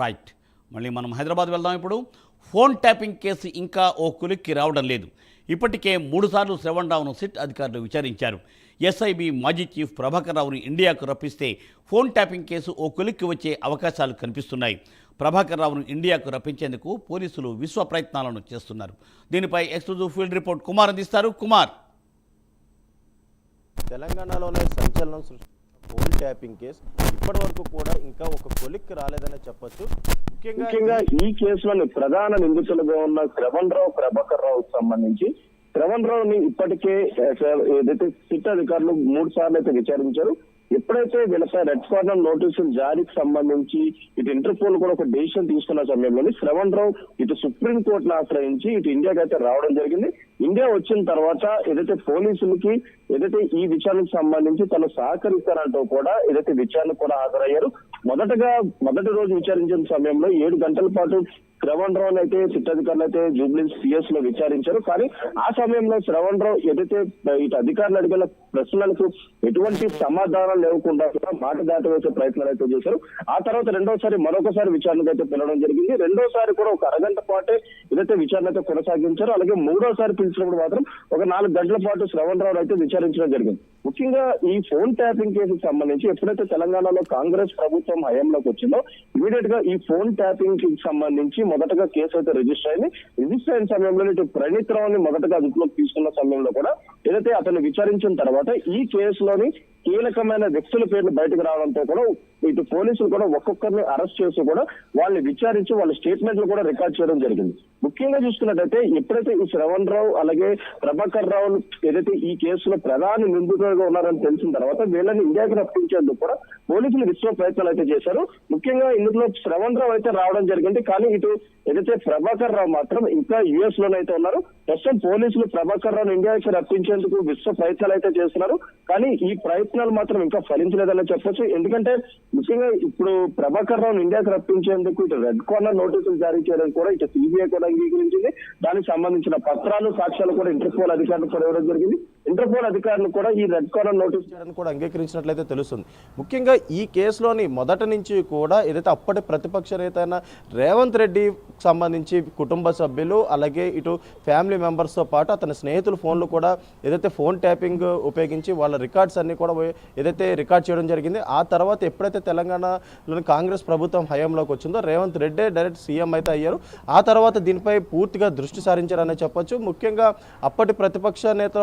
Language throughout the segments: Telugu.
రైట్, మళ్ళీ మనం హైదరాబాద్ వెళ్దాం. ఇప్పుడు ఫోన్ ట్యాపింగ్ కేసు ఇంకా ఓ కొలిక్కి రావడం లేదు. ఇప్పటికే 3 సార్లు శ్రవణ్ రావును సిట్ అధికారులు విచారించారు. ఎస్ఐబి మాజీ చీఫ్ ప్రభాకర్ రావుని ఇండియాకు రప్పిస్తే ఫోన్ ట్యాపింగ్ కేసు ఓ కొలిక్కి వచ్చే అవకాశాలు కనిపిస్తున్నాయి. ప్రభాకర్ రావును ఇండియాకు రప్పించేందుకు పోలీసులు విశ్వ ప్రయత్నాలను చేస్తున్నారు. దీనిపై ఎక్స్క్లూజివ్ ఫీల్డ్ రిపోర్ట్ కుమార్ అందిస్తారు. కుమార్, తెలంగాణలోనే సంచలనం ఫోన్ ట్యాపింగ్ కేసు ఇప్పటి వరకు కూడా ఇంకా ఒక కొలిక్కి రాలేదనే చెప్పొచ్చు. ముఖ్యంగా ఈ కేసులోని ప్రధాన నిందితులుగా ఉన్న శ్రవణ్ రావు, ప్రభాకర్ రావుకు సంబంధించి శ్రవణ్ రావుని ఇప్పటికే ఏదైతే సిట్ అధికారులు 3 సార్లు అయితే విచారించారు. ఎప్పుడైతే వీళ్ళపై రెడ్ కార్నర్ నోటీసులు జారీకి సంబంధించి ఇటు ఇంటర్పోల్ కూడా ఒక డెసిషన్ తీసుకున్న సమయంలోని శ్రవణ్ రావు ఇటు సుప్రీం కోర్టును ఆశ్రయించి ఇటు ఇండియాకి అయితే రావడం జరిగింది. ఇండియా వచ్చిన తర్వాత ఏదైతే పోలీసులకి ఏదైతే ఈ విచారణకు సంబంధించి తను సహకరిస్తారంటూ కూడా ఏదైతే విచారణ కూడా హాజరయ్యారు. మొదటి రోజు విచారించిన సమయంలో 7 గంటల పాటు శ్రవణ్ రావు అయితే సిట్ అధికారులు అయితే జూబ్లీస్ సిఎస్ లో విచారించారు. కానీ ఆ సమయంలో శ్రవణ్ రావు ఏదైతే ఇటు అధికారులు అడిగిన ప్రశ్నలకు ఎటువంటి సమాధానం లేకుండా మాట దాటవేసే ప్రయత్నాలు అయితే చేశారు. ఆ తర్వాత రెండోసారి మరొకసారి విచారణకు అయితే పిలవడం జరిగింది. రెండోసారి కూడా ఒక అరగంట పాటే ఏదైతే విచారణ అయితే కొనసాగించారు. అలాగే మూడోసారి పిలిచినప్పుడు మాత్రం ఒక 4 గంటల పాటు శ్రవణ్ రావు అయితే విచారించడం జరిగింది. ముఖ్యంగా ఈ ఫోన్ ట్యాపింగ్ కేసుకు సంబంధించి ఎప్పుడైతే తెలంగాణలో కాంగ్రెస్ ప్రభుత్వం హయాంలోకి వచ్చిందో ఇమీడియట్ గా ఈ ఫోన్ ట్యాపింగ్ కి సంబంధించి మొదటగా కేసు అయితే రిజిస్టర్ అయింది. రిజిస్టర్ అయిన సమయంలో ఇటు ప్రణీత్ రావుని మొదటగా అదుపులోకి తీసుకున్న సమయంలో కూడా ఏదైతే అతను విచారించిన తర్వాత ఈ కేసులోని కీలకమైన వ్యక్తుల పేర్లు బయటకు రావడంతో కూడా ఇటు పోలీసులు కూడా ఒక్కొక్కరిని అరెస్ట్ చేసి కూడా వాళ్ళని విచారించి వాళ్ళ స్టేట్మెంట్లు కూడా రికార్డ్ చేయడం జరిగింది. ముఖ్యంగా చూసుకున్నట్టయితే ఎప్పుడైతే ఈ శ్రవణ్ రావు అలాగే ప్రభాకర్ రావు ఏదైతే ఈ కేసులో ప్రధాన నిందితులుగా ఉన్నారని తెలిసిన తర్వాత వీళ్ళని ఇండియాకి రప్పించేందుకు కూడా పోలీసులు విశ్వ ప్రయత్నాలు అయితే చేశారు. ముఖ్యంగా ఇందులో శ్రవణ్ రావు అయితే రావడం జరిగింది. కానీ ఇటు ఏదైతే ప్రభాకర్ రావు మాత్రం ఇంకా యుఎస్ లోనైతే ఉన్నారు. ప్రస్తుతం పోలీసులు ప్రభాకర్ రావును ఇండియాకి రప్పించేందుకు విశ్వ ప్రయత్నాలు అయితే చేస్తున్నారు. కానీ ఈ ప్రయత్నాలు మాత్రం ఇంకా ఫలించలేదని చెప్పొచ్చు. ఎందుకంటే ముఖ్యంగా ఇప్పుడు ప్రభాకర్ రావును ఇండియాకి రప్పించేందుకు ఇటు రెడ్ కార్నర్ నోటీసులు జారీ చేయడం కూడా ఇటు సిబిఐ కూడా అంగీకరించింది. దానికి సంబంధించిన పత్రాలు, సాక్ష్యాలు కూడా ఇంటర్పోల్ అధికారులు కూడా ఇవ్వడం జరిగింది. ఇంటర్పోల్ అధికారులు కూడా ఈ రెడ్ కార్నర్ నోటీస్ చేయడానికి కూడా అంగీకరించినట్లయితే తెలుస్తుంది. ముఖ్యంగా ఈ కేసులోని మొదటి నుంచి కూడా ఏదైతే అప్పటి ప్రతిపక్ష నేత అయిన రేవంత్ రెడ్డి సంబంధించి కుటుంబ సభ్యులు అలాగే ఇటు ఫ్యామిలీ మెంబర్స్తో పాటు అతని స్నేహితుల ఫోన్లు కూడా ఏదైతే ఫోన్ ట్యాపింగ్ ఉపయోగించి వాళ్ళ రికార్డ్స్ అన్ని కూడా ఏదైతే రికార్డ్ చేయడం జరిగింది. ఆ తర్వాత ఎప్పుడైతే తెలంగాణలోని కాంగ్రెస్ ప్రభుత్వం హయాంలోకి వచ్చిందో రేవంత్ రెడ్డి డైరెక్ట్ సీఎం అయితే అయ్యారు. ఆ తర్వాత దీనిపై పూర్తిగా దృష్టి సారించారనే చెప్పొచ్చు. ముఖ్యంగా అప్పటి ప్రతిపక్ష నేత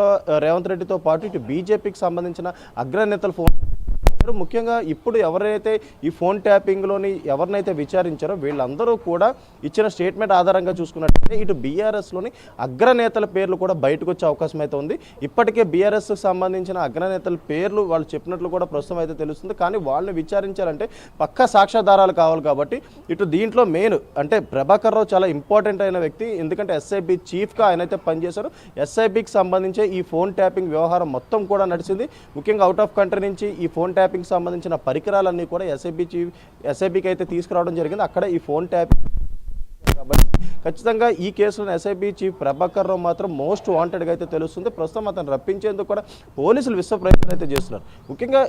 రేవంత్ రెడ్డితో పాటు ఇటు బీజేపీకి సంబంధించిన అగ్రనేతల ఫోన్ ముఖ్యంగా ఇప్పుడు ఎవరైతే ఈ ఫోన్ ట్యాపింగ్లోని ఎవరినైతే విచారించారో వీళ్ళందరూ కూడా ఇచ్చిన స్టేట్మెంట్ ఆధారంగా చూసుకున్నట్లయితే ఇటు బీఆర్ఎస్లోని అగ్రనేతల పేర్లు కూడా బయటకు వచ్చే అవకాశం అయితే ఉంది. ఇప్పటికే బీఆర్ఎస్కి సంబంధించిన అగ్రనేతల పేర్లు వాళ్ళు చెప్పినట్లు కూడా ప్రస్తుతం అయితే తెలుస్తుంది. కానీ వాళ్ళని విచారించాలంటే పక్కా సాక్ష్యాధారాలు కావాలి. కాబట్టి ఇటు దీంట్లో మెయిన్ అంటే ప్రభాకర్ రావు చాలా ఇంపార్టెంట్ అయిన వ్యక్తి. ఎందుకంటే ఎస్ఐబి చీఫ్గా ఆయన అయితే పనిచేశారు. ఎస్ఐబికి సంబంధించే ఈ ఫోన్ ట్యాపింగ్ వ్యవహారం మొత్తం కూడా నడిచింది. ముఖ్యంగా అవుట్ ఆఫ్ కంట్రీ నుంచి ఈ ఫోన్ ట్యాపింగ్ సంబంధించిన పరికరాలన్నీ కూడా ఎస్ఐబికి అయితే తీసుకురావడం జరిగింది. అక్కడ ఈ ఫోన్ ట్యాపింగ్ కాబట్టి ఖచ్చితంగా ఈ కేసులో ఎస్ఐబి చీఫ్ ప్రభాకర్ రావు మాత్రం మోస్ట్ వాంటెడ్గా అయితే తెలుస్తుంది. ప్రస్తుతం అతను రప్పించేందుకు కూడా పోలీసులు విశ్వ ప్రయత్నాలు అయితే చేస్తున్నారు. ముఖ్యంగా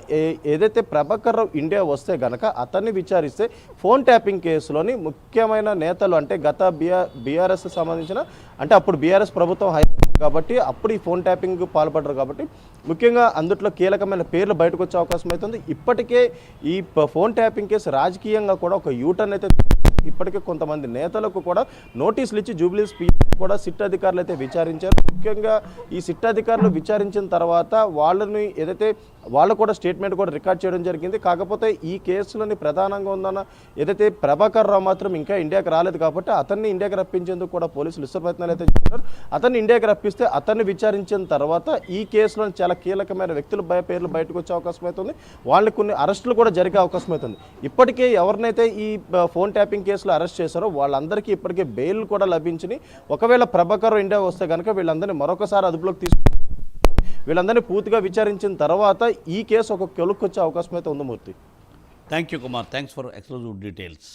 ఏదైతే ప్రభాకర్ రావు ఇండియా వస్తే గనక అతన్ని విచారిస్తే ఫోన్ ట్యాపింగ్ కేసులోని ముఖ్యమైన నేతలు అంటే గత బీఆర్ఎస్ సంబంధించిన అంటే అప్పుడు బీఆర్ఎస్ ప్రభుత్వం కాబట్టి అప్పుడు ఈ ఫోన్ ట్యాపింగ్ పాల్పడ్డారు. కాబట్టి ముఖ్యంగా అందుట్లో కీలకమైన పేర్లు బయటకు వచ్చే అవకాశం అవుతుంది. ఇప్పటికే ఈ ఫోన్ ట్యాపింగ్ కేసు రాజకీయంగా కూడా ఒక యూటర్న్ అయితే ఇప్పటికే కొంతమంది నేతలకు కూడా నోటీసులు ఇచ్చి జూబ్లీస్ కూడా సిట్ అధికారులు అయితే విచారించారు. ముఖ్యంగా ఈ సిట్ అధికారులు విచారించిన తర్వాత వాళ్ళని ఏదైతే వాళ్ళు కూడా స్టేట్మెంట్ కూడా రికార్డ్ చేయడం జరిగింది. కాకపోతే ఈ కేసులోని ప్రధానంగా ఉందన్న ఏదైతే ప్రభాకర్ రావు మాత్రం ఇంకా ఇండియాకి రాలేదు. కాబట్టి అతన్ని ఇండియాకి రప్పించేందుకు కూడా పోలీసులు విశ్వ ప్రయత్నాలు అయితే చేస్తున్నారు. అతన్ని ఇండియాకి రప్పిస్తే అతన్ని విచారించిన తర్వాత ఈ కేసులో చాలా కీలకమైన వ్యక్తుల పేర్లు బయటకు వచ్చే అవకాశం అవుతుంది. వాళ్ళని కొన్ని అరెస్టులు కూడా జరిగే అవకాశం అవుతుంది. ఇప్పటికే ఎవరినైతే ఈ ఫోన్ ట్యాపింగ్ కేసులో అరెస్ట్ చేశారో వాళ్ళందరికీ ఇప్పటికే బెయిల్ కూడా లభించింది. ఒకవేళ ప్రభాకర్ ఇండియా వస్తే కనుక వీళ్ళందరినీ మరొకసారి అదుపులోకి తీసుకుని వీళ్ళందరినీ పూర్తిగా విచారించిన తర్వాత ఈ కేసు ఒక కొలుక్కొచ్చే అవకాశం అయితే ఉంది. Murthy, thank you Kumar, thanks for exclusive details.